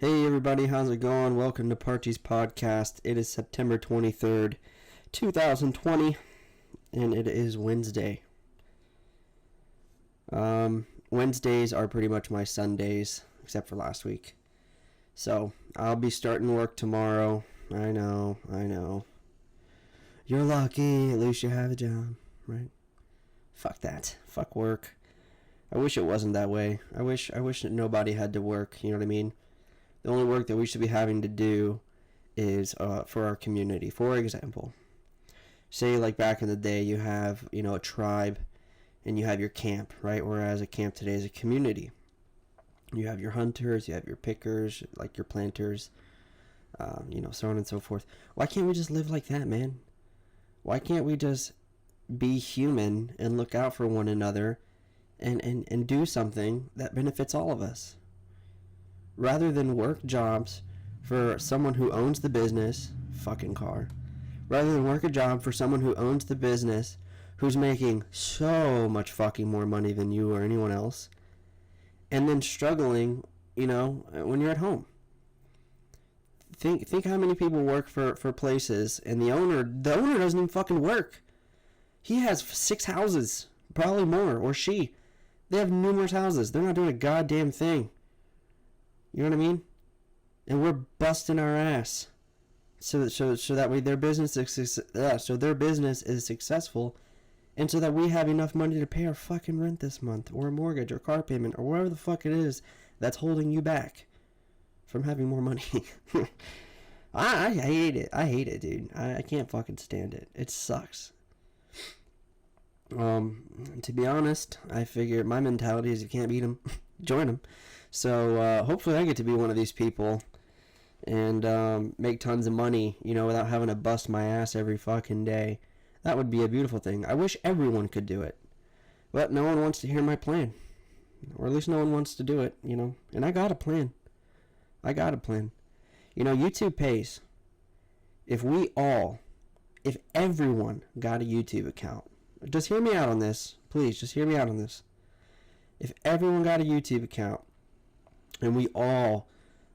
Hey everybody, how's it going? Welcome to Parchies Podcast. It is September 23rd, 2020, and it is Wednesday. Wednesdays are pretty much my Sundays, except for last week. So, I'll be starting work tomorrow. I know. You're lucky, at least you have a job, right? Fuck that. Fuck work. I wish it wasn't that way. I wish that nobody had to work, you know what I mean? The only work that we should be having to do is for our community. For example, say like back in the day you have, a tribe and you have your camp, right? Whereas a camp today is a community. You have your hunters, you have your pickers, like your planters, so on and so forth. Why can't we just live like that, man? Why can't we just be human and look out for one another and do something that benefits all of us? Rather than work jobs for someone who owns the business, fucking car. Rather than work a job for someone who owns the business, who's making so much fucking more money than you or anyone else, and then struggling, when you're at home. Think how many people work for places, and the owner doesn't even fucking work. He has 6 houses, probably more, or she. They have numerous houses. They're not doing a goddamn thing. You know what I mean? And we're busting our ass so that way their business is successful, and so that we have enough money to pay our fucking rent this month, or a mortgage, or car payment, or whatever the fuck it is that's holding you back from having more money. I hate it, dude. I can't fucking stand it. It sucks. To be honest, I figure my mentality is you can't beat them, join them. So hopefully I get to be one of these people and make tons of money, without having to bust my ass every fucking day. That would be a beautiful thing. I wish everyone could do it, but no one wants to hear my plan, or at least no one wants to do it, And I got a plan. YouTube pays. If everyone got a YouTube account, just hear me out on this, please. Just hear me out on this. If everyone got a YouTube account, and we all,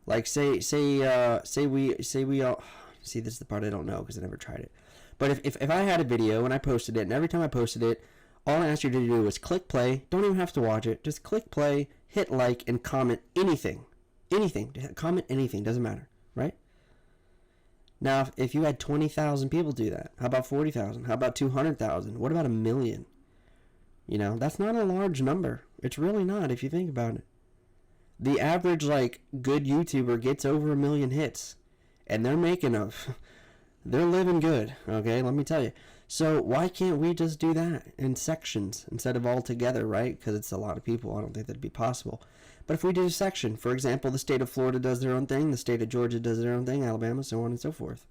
like, say we all, see, this is the part I don't know because I never tried it. But if I had a video and I posted it, and every time I posted it, all I asked you to do was click play. Don't even have to watch it. Just click play, hit like, and comment anything. Comment anything. Doesn't matter, right? Now, if you had 20,000 people do that, how about 40,000? How about 200,000? What about 1 million? That's not a large number. It's really not if you think about it. The average, good YouTuber gets over 1 million hits. And they're they're living good, okay? Let me tell you. So why can't we just do that in sections instead of all together, right? Because it's a lot of people. I don't think that'd be possible. But if we do a section, for example, the state of Florida does their own thing, the state of Georgia does their own thing, Alabama, so on and so forth.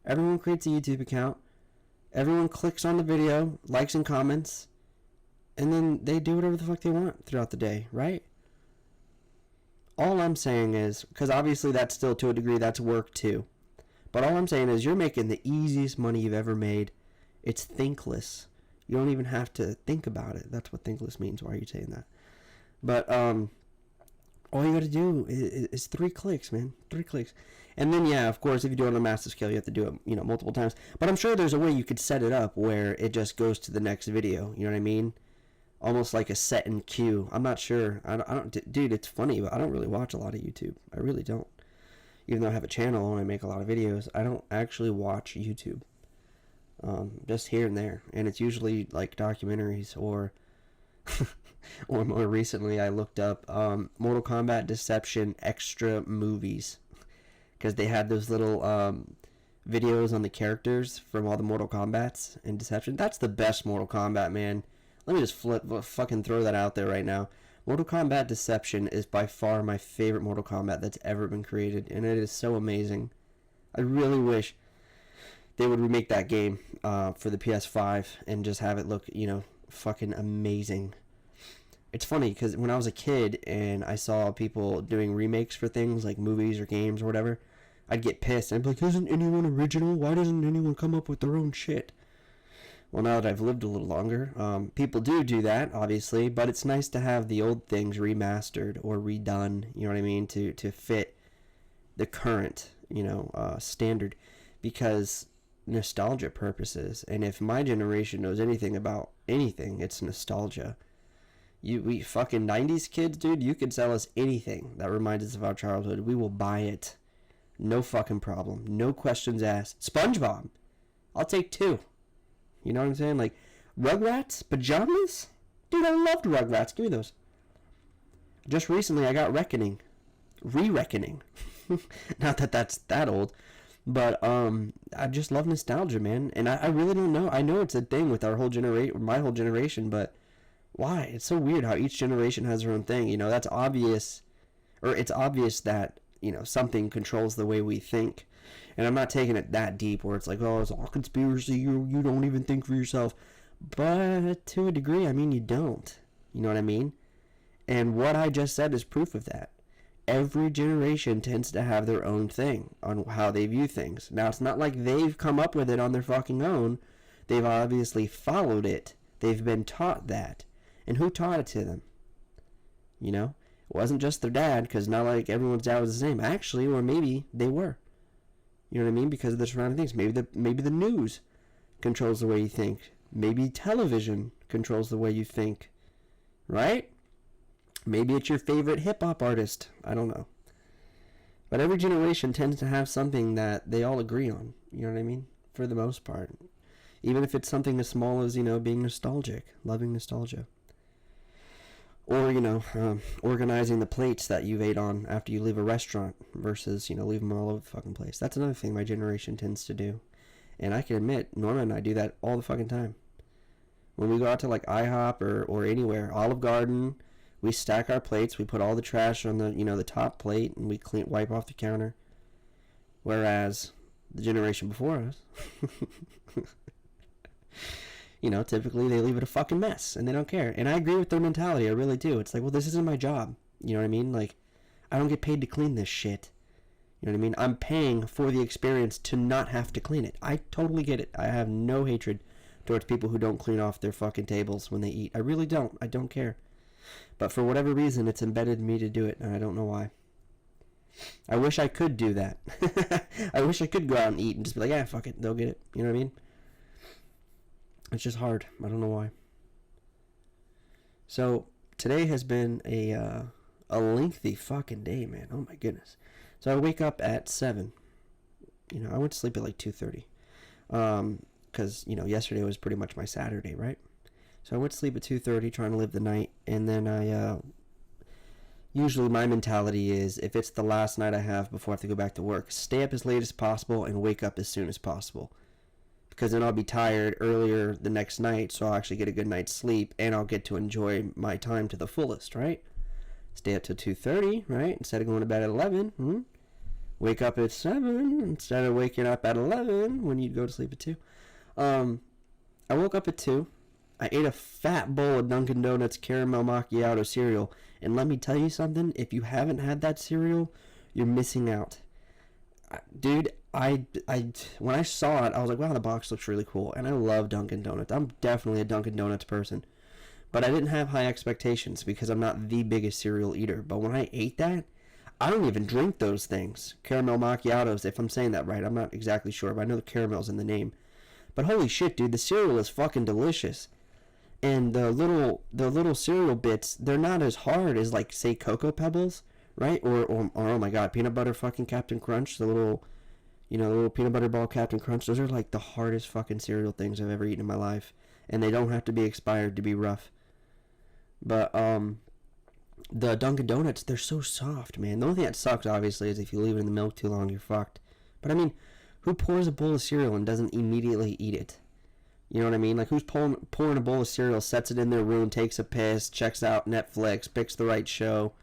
Everyone creates a YouTube account. Everyone clicks on the video, likes and comments, and then they do whatever the fuck they want throughout the day, right? All I'm saying is, because obviously that's still, to a degree, that's work too. But all I'm saying is you're making the easiest money you've ever made. It's thinkless. You don't even have to think about it. That's what thinkless means. Why are you saying that? But all you got to do is 3 clicks, man. 3 clicks. And then, yeah, of course, if you do it on a massive scale, you have to do it, multiple times. But I'm sure there's a way you could set it up where it just goes to the next video. You know what I mean? Almost like a set and queue. I'm not sure. I don't, dude, it's funny, but I don't really watch a lot of YouTube. I really don't. Even though I have a channel and I make a lot of videos, I don't actually watch YouTube. Just here and there. And it's usually like documentaries or or more recently I looked up Mortal Kombat Deception extra movies. Because they had those little videos on the characters from all the Mortal Kombats and Deception. That's the best Mortal Kombat, man. Let me just fucking throw that out there right now. Mortal Kombat Deception is by far my favorite Mortal Kombat that's ever been created, and it is so amazing. I really wish they would remake that game for the PS5 and just have it look, fucking amazing. It's funny, because when I was a kid and I saw people doing remakes for things like movies or games or whatever, I'd get pissed. I'd be like, isn't anyone original? Why doesn't anyone come up with their own shit? Well, now that I've lived a little longer, people do that, obviously, but it's nice to have the old things remastered or redone, you know what I mean, to fit the current, standard, because nostalgia purposes. And if my generation knows anything about anything, it's nostalgia. We fucking 90s kids, dude, you could sell us anything that reminds us of our childhood. We will buy it. No fucking problem. No questions asked. SpongeBob. I'll take 2. You know what I'm saying? Like, Rugrats? Pajamas? Dude, I loved Rugrats. Give me those. Just recently, I got Reckoning. Re-Reckoning. Not that that's that old. But, I just love nostalgia, man. And I really don't know. I know it's a thing with our whole generation, my whole generation, but why? It's so weird how each generation has their own thing. That's obvious, or it's obvious that, something controls the way we think. And I'm not taking it that deep where it's like, oh, it's all conspiracy, you don't even think for yourself. But to a degree, I mean, you don't. You know what I mean? And what I just said is proof of that. Every generation tends to have their own thing on how they view things. Now, it's not like they've come up with it on their fucking own. They've obviously followed it. They've been taught that. And who taught it to them? It wasn't just their dad, because not like everyone's dad was the same. Actually, or maybe they were. You know what I mean? Because of the surrounding things. Maybe the news controls the way you think. Maybe television controls the way you think. Right? Maybe it's your favorite hip-hop artist. I don't know. But every generation tends to have something that they all agree on. You know what I mean? For the most part. Even if it's something as small as, being nostalgic. Loving nostalgia. Or, organizing the plates that you've ate on after you leave a restaurant versus, leave them all over the fucking place. That's another thing my generation tends to do. And I can admit, Norma and I do that all the fucking time. When we go out to, like, IHOP or anywhere, Olive Garden, we stack our plates, we put all the trash on the, the top plate, and we wipe off the counter. Whereas the generation before us... typically they leave it a fucking mess and they don't care. And I agree with their mentality. I really do. It's like, well, this isn't my job. You know what I mean? Like, I don't get paid to clean this shit. You know what I mean? I'm paying for the experience to not have to clean it. I totally get it. I have no hatred towards people who don't clean off their fucking tables when they eat. I really don't. I don't care. But for whatever reason, it's embedded in me to do it, and I don't know why. I wish I could do that. I wish I could go out and eat and just be like, yeah, fuck it. They'll get it. You know what I mean? It's just hard. I don't know why. So, today has been a lengthy fucking day, man. Oh my goodness. So, I wake up at 7. I went to sleep at like 2:30. Because, yesterday was pretty much my Saturday, right? So, I went to sleep at 2:30 trying to live the night. And then usually my mentality is, if it's the last night I have before I have to go back to work, stay up as late as possible and wake up as soon as possible. Because then I'll be tired earlier the next night, so I'll actually get a good night's sleep, and I'll get to enjoy my time to the fullest, right? Stay up till 2:30, right? Instead of going to bed at 11. Wake up at 7 instead of waking up at 11 when you'd go to sleep at 2. I woke up at 2. I ate a fat bowl of Dunkin' Donuts caramel macchiato cereal, and let me tell you something, if you haven't had that cereal, you're missing out. Dude, I when I saw it, I was like, wow, the box looks really cool. And I love Dunkin' Donuts. I'm definitely a Dunkin' Donuts person. But I didn't have high expectations because I'm not the biggest cereal eater. But when I ate that, I don't even drink those things. Caramel macchiatos, if I'm saying that right. I'm not exactly sure, but I know the caramel's in the name. But holy shit, dude, the cereal is fucking delicious. And the little cereal bits, they're not as hard as, like, say, Cocoa Pebbles, right? Or oh my god, peanut butter fucking Captain Crunch, the little peanut butter ball Captain Crunch. Those are like the hardest fucking cereal things I've ever eaten in my life. And they don't have to be expired to be rough. But, the Dunkin' Donuts, they're so soft, man. The only thing that sucks, obviously, is if you leave it in the milk too long, you're fucked. But, I mean, who pours a bowl of cereal and doesn't immediately eat it? You know what I mean? Like, who's pouring a bowl of cereal, sets it in their room, takes a piss, checks out Netflix, picks the right show,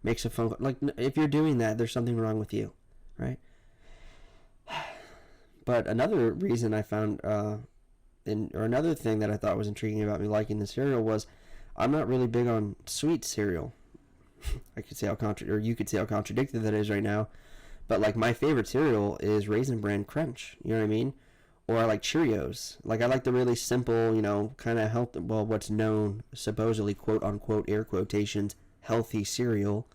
makes a phone call? Like, if you're doing that, there's something wrong with you, right? But another reason I found, or another thing that I thought was intriguing about me liking the cereal was I'm not really big on sweet cereal. I could say you could say how contradictory that is right now. But, like, my favorite cereal is Raisin Bran Crunch. You know what I mean? Or I like Cheerios. Like, I like the really simple, kind of healthy, well, what's known, supposedly, quote-unquote, air quotations, healthy cereal.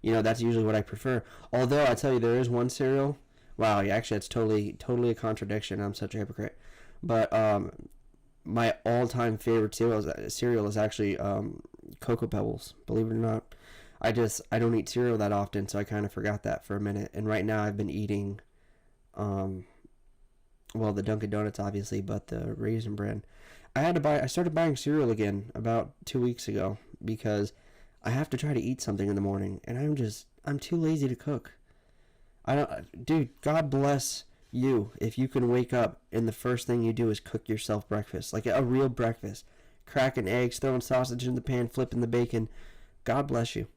That's usually what I prefer. Although I tell you, there is one cereal. Wow, yeah, actually, that's totally a contradiction. I'm such a hypocrite. But my all-time favorite cereal is actually Cocoa Pebbles. Believe it or not, I don't eat cereal that often, so I kind of forgot that for a minute. And right now, I've been eating, the Dunkin' Donuts, obviously, but the Raisin Bran. I started buying cereal again about 2 weeks ago because I have to try to eat something in the morning, and I'm too lazy to cook. Dude, God bless you if you can wake up and the first thing you do is cook yourself breakfast, like a real breakfast, cracking eggs, throwing sausage in the pan, flipping the bacon. God bless you,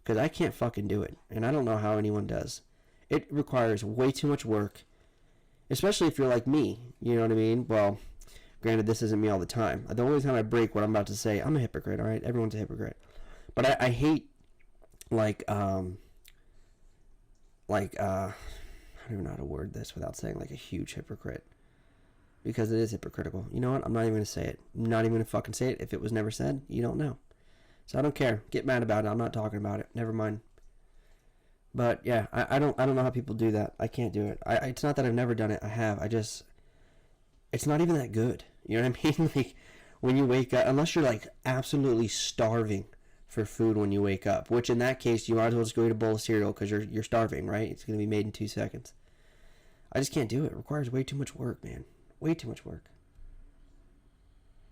because I can't fucking do it, and I don't know how anyone does. It requires way too much work, especially if you're like me, you know what I mean? Well, granted, this isn't me all the time. The only time I break what I'm about to say, I'm a hypocrite, all right? Everyone's a hypocrite. But I hate, I don't even know how to word this without saying like a huge hypocrite, because it is hypocritical. You know what? I'm not even going to say it. I'm not even going to fucking say it. If it was never said, you don't know. So I don't care. Get mad about it. I'm not talking about it. Never mind. But yeah, I don't know how people do that. I can't do it. It's not that I've never done it. I have. It's not even that good. You know what I mean? Like, when you wake up, unless you're like absolutely starving for food when you wake up, which in that case you might as well just go eat a bowl of cereal because you're starving, right? It's going to be made in 2 seconds. I just can't do it. It requires way too much work, man. Way too much work.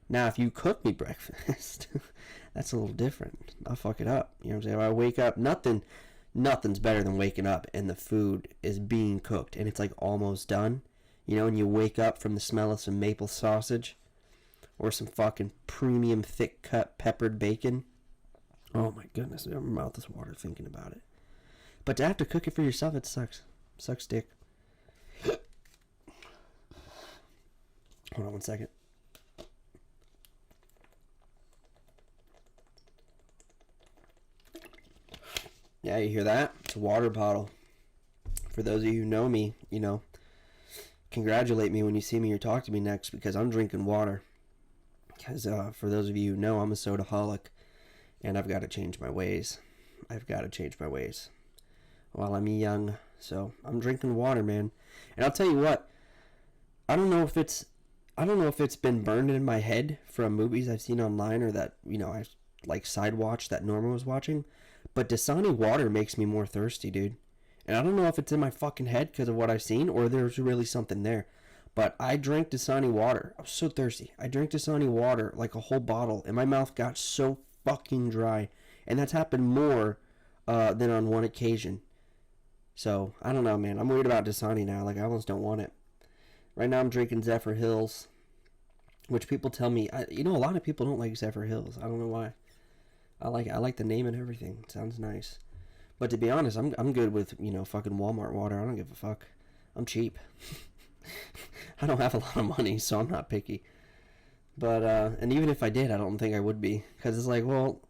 Now, if you cook me breakfast, that's a little different. I'll fuck it up. You know what I'm saying? If I wake up, nothing's better than waking up and the food is being cooked and it's like almost done. And you wake up from the smell of some maple sausage or some fucking premium thick cut peppered bacon. Oh my goodness, my mouth is water thinking about it. But to have to cook it for yourself, it sucks. Sucks dick. Hold on one second. Yeah, you hear that? It's a water bottle. For those of you who know me, congratulate me when you see me or talk to me next, because I'm drinking water. Because for those of you who know, I'm a sodaholic. And I've got to change my ways. While I'm young. So I'm drinking water, man. And I'll tell you what. I don't know if it's been burned in my head from movies I've seen online, or that, I like side watch that Norma was watching. But Dasani water makes me more thirsty, dude. And I don't know if it's in my fucking head because of what I've seen, or there's really something there. But I drank Dasani water. I was so thirsty. I drank Dasani water, like a whole bottle, and my mouth got so fucking dry. And that's happened more than on one occasion. So, I don't know, man. I'm worried about Dasani now. Like, I almost don't want it. Right now I'm drinking Zephyr Hills, which people tell me, a lot of people don't like Zephyr Hills. I don't know why. I like the name and everything. It sounds nice. But to be honest, I'm good with, fucking Walmart water. I don't give a fuck. I'm cheap. I don't have a lot of money, so I'm not picky. But, and even if I did, I don't think I would be. Because it's like, well,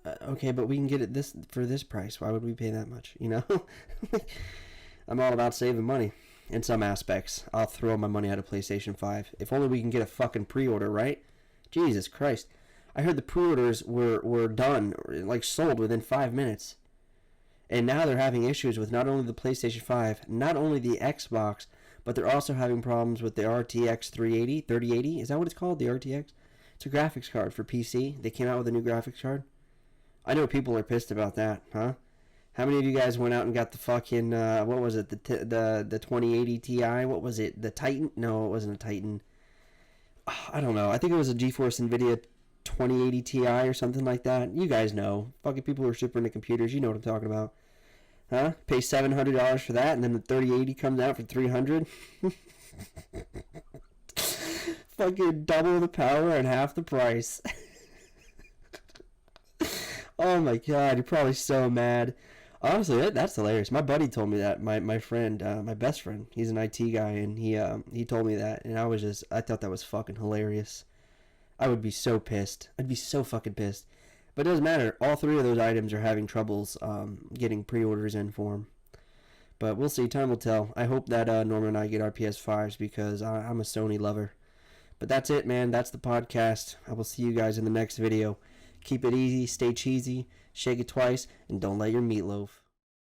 okay, but we can get it for this price. Why would we pay that much, I'm all about saving money. In some aspects. I'll throw my money at a PlayStation 5. If only we can get a fucking pre-order, right? Jesus Christ. I heard the pre-orders were done, like sold within 5 minutes. And now they're having issues with not only the PlayStation 5, not only the Xbox, but they're also having problems with the RTX 3080. Is that what it's called? The RTX? It's a graphics card for PC. They came out with a new graphics card. I know people are pissed about that, huh? How many of you guys went out and got the fucking, what was it, the 2080 Ti? What was it, the Titan? No, it wasn't a Titan. Oh, I don't know. I think it was a GeForce NVIDIA 2080 Ti or something like that. You guys know. Fucking people who are super into computers, you know what I'm talking about. Huh? Pay $700 for that, and then the 3080 comes out for $300? Fucking double the power and half the price. Oh my god, you're probably so mad. Honestly, that's hilarious. My buddy told me that. My friend, my best friend, he's an IT guy, and he told me that, and I thought that was fucking hilarious. I would be so pissed. I'd be so fucking pissed. But it doesn't matter. All three of those items are having troubles getting pre-orders in for them. But we'll see. Time will tell. I hope that Norman and I get our PS5s, because I'm a Sony lover. But that's it, man. That's the podcast. I will see you guys in the next video. Keep it easy. Stay cheesy. shake it twice, and don't let your meatloaf.